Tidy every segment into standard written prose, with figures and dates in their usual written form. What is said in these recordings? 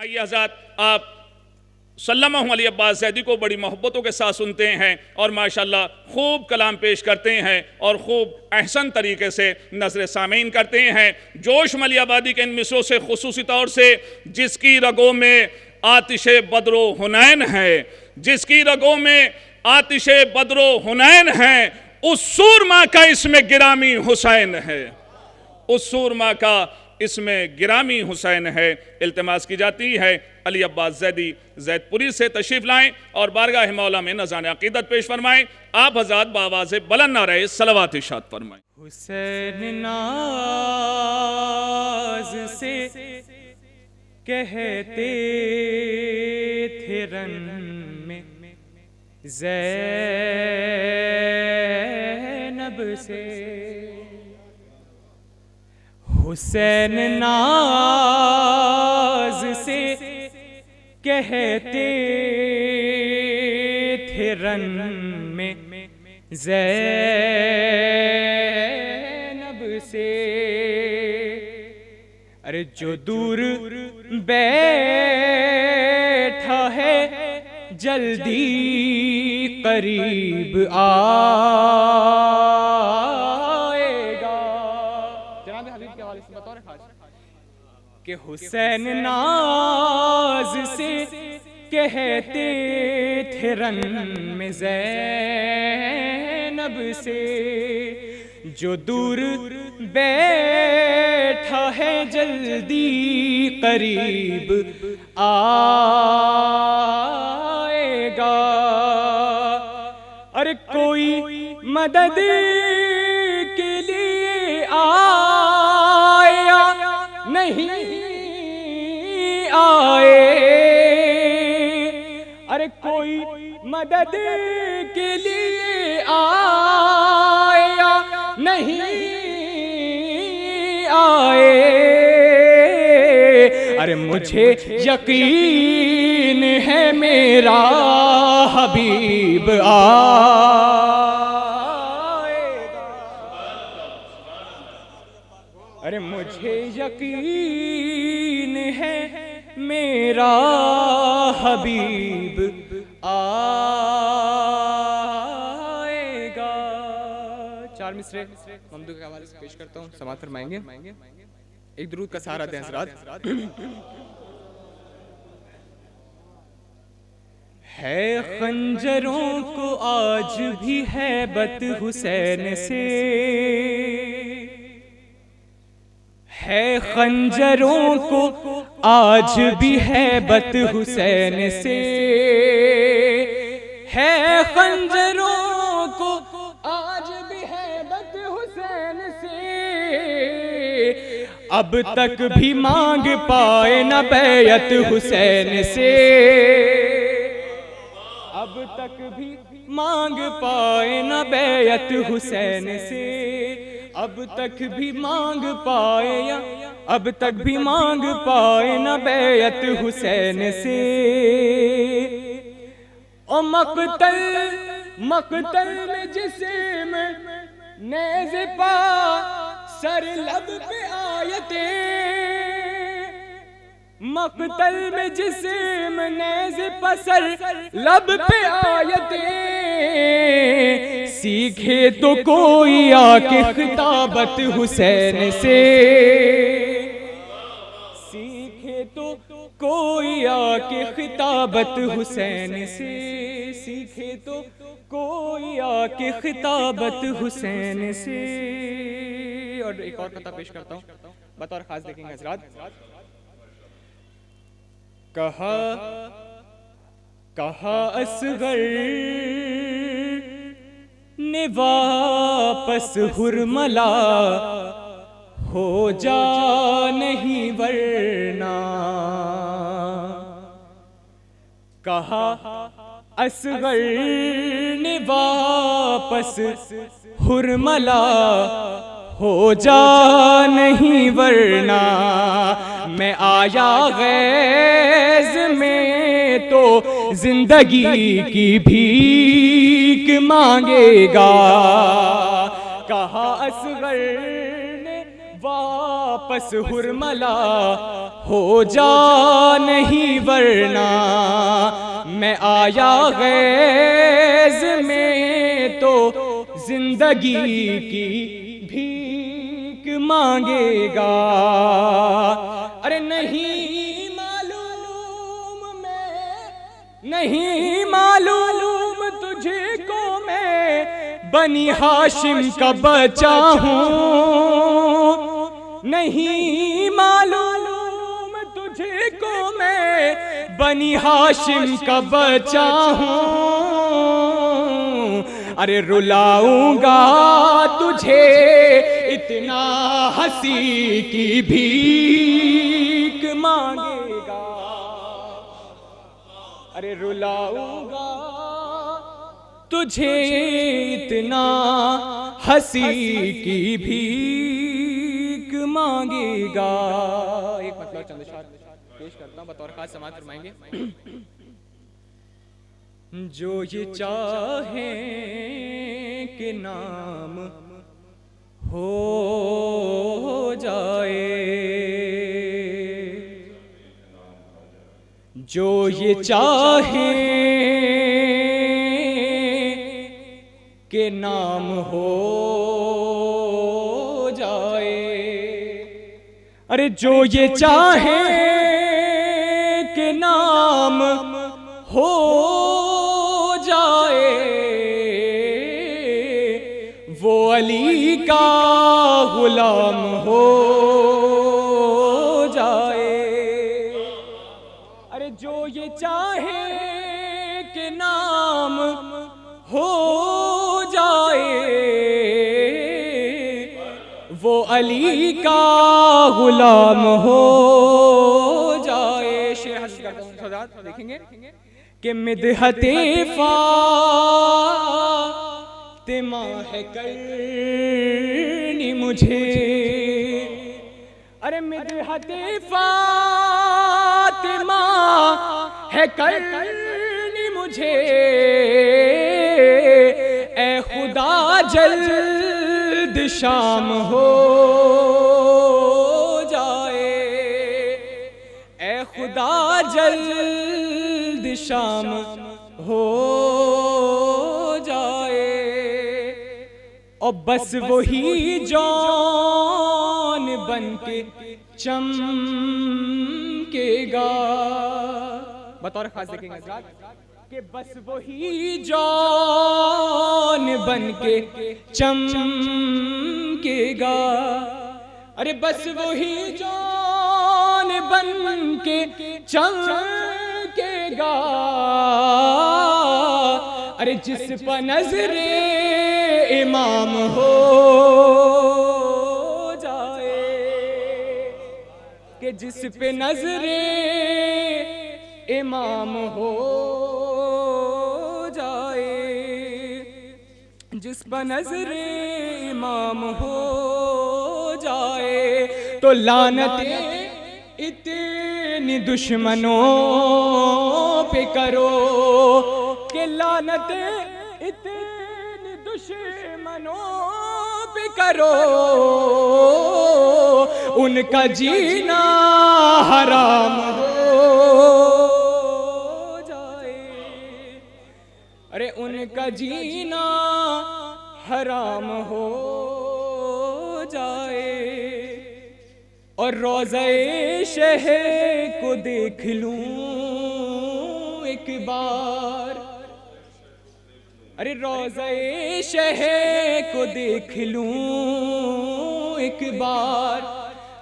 आइए हज़रात, आप सल्लल्लाहु अलैहि अब्बास ज़ैदी को बड़ी मोहब्बतों के साथ सुनते हैं और माशाल्लाह खूब कलाम पेश करते हैं और खूब अहसन तरीके से नज़र सामीन करते हैं। जोश मलियाबादी के इन मिसरों से खुसूसी तौर से, जिसकी रगों में आतिश बदरो हुनैन है, जिसकी रगों में आतिश बदरो हुनैन है, उस सूरमा का इसमें गिरामी हुसैन है, उस सूरमा का इसमें गिरामी हुसैन है। इल्तिमास की जाती है अली अब्बास ज़ैदी ज़ैदपुरी से तशरीफ़ लाएं और बारगाह मौला में नज़ान अक़ीदत पेश फरमाएं। आप हज़रात बावाज़ बुलंद नारे सलवात इरशाद फरमाएं। हुसैन नाज़ से कहते थे रन में ज़ैनब से, हुसैन नाज़ से कहते थे रन में ज़ैनब से। अरे जो दूर बैठा है जल्दी करीब आएगा। जनाब हबीब के हवाले से बतौर खास कि हुसैन नाज़ से कहते थे रन में ज़ैनब से, जो दूर बैठा है जल्दी करीब आएगा। अरे कोई मदद के लिए आया नहीं आए, अरे कोई मदद के लिए आया नहीं आए। अरे मुझे यकीन है मेरा हबीब आएगा। अरे मुझे यकीन है मेरा हबीब आएगा। चार मिसरे ममदू के हवाले से पेश करता हूँ, समाअत फरमाएंगे। एक दुरूद का सहारा दें हज़रात। है खंजरों को आज भी हैबत हुसैन से, है खंजरों को आज भी हैबत हुसैन से, है खंजरों को आज भी हैबत हुसैन से। अब तक भी मांग पाए न बैयत हुसैन से, अब तक भी मांग पाए न बैयत हुसैन से, अब तक भी मांग पाए या अब तक भी मांग पाए न बैयत हुसैन से। और मक़तल मक़तल में जिस्म नेज़ पा सर लब पे आयते, मक़तल में जिस्म नेज़ पसर लब पे आयते। सीखे तो कोई आके खिताबत हुसैन से, सीखे तो कोई आके खिताबत हुसैन से, सीखे तो कोई आके खिताबत हुसैन से। और एक और कथा पेश करता हूँ, बतौर खास देखेंगे हज़रात। कहा कहा असगर ने वापस हुरमला, हो जा नहीं वरना। कहा असगर ने वापस हुरमला, हो जा नहीं वरना। मैं आया गैज़ में तो जिंदगी की भीख मांगेगा। कहा असगर ने वापस हुरमला, हो जा नहीं वरना मैं आया गैज़ में तो जिंदगी की भीख मांगेगा। अरे नहीं मालूम तुझको मैं बनी हाशिम का बच्चा हूँ। नहीं मालूम तुझको मैं बनी हाशिम का बच्चा हूँ। अरे रुलाऊंगा तुझे इतना हंसी की भीख मांगेगा। अरे रुलाऊंगा तुझे इतना हंसी की भीख मांगेगा। एक मतलब चंद शेर पेश करता हूं, बतौर खास समाअत फरमाएंगे। जो ये चाहे कि नाम हो जाए, जो ये चाहे के नाम हो जाए। अरे जो ये चाहे के नाम हो जाए, वो अली का गुलाम हो जाए। अरे जो ये चाहे के नाम हो जाए, वो अली का गुलाम हो जाए। शेर हज़ करता हूँ, सदात देखेंगे कि मिदहते फातिमा है करनी मुझे। अरे मिदहते फातिमा है करनी मुझे। ए खुदा जल्द शाम हो जाए, ए खुदा जल्द शाम हो जाए। और बस वही जौन बन के चमकेगा। बतौर खास देखेंगे कि बस वही जौन बन के चमकेगा। अरे बस वही जौन बन के चमकेगा। अरे जिस पर नजरे इमाम हो जाए, कि जिस पे नजरे इमाम हो जाए, जिस पर नजरे इमाम हो जाए। तो लानते इतनी दुश्मनों पे करो, कि लानते इतनी दुश्मनों पे करो, उनका जीना हराम हो जाए। अरे उनका जीना हराम हो जाए। और रोज़े शहर को देख लूं एक बार। अरे रोज़े शहर को देख लूं एक बार।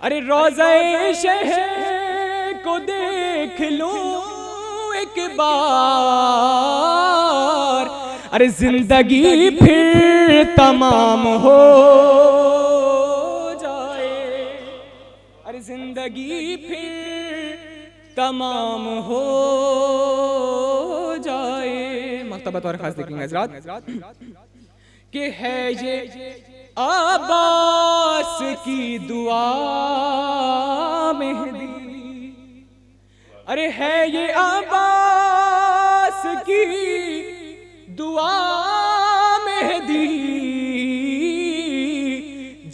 अरे रोज़े शहर को देख लूं एक बार। अरे जिंदगी फिर तमाम हो जाए। अरे जिंदगी फिर तमाम हो जाए। मक्तबत और खास देखेंगे हज़रात कि है ये अब्बास की दुआ मेहदी। अरे है ये अब्बास की दुआ मेहदी,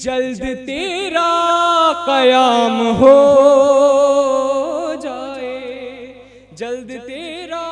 जल्द तेरा कयाम हो जाए, जल्द तेरा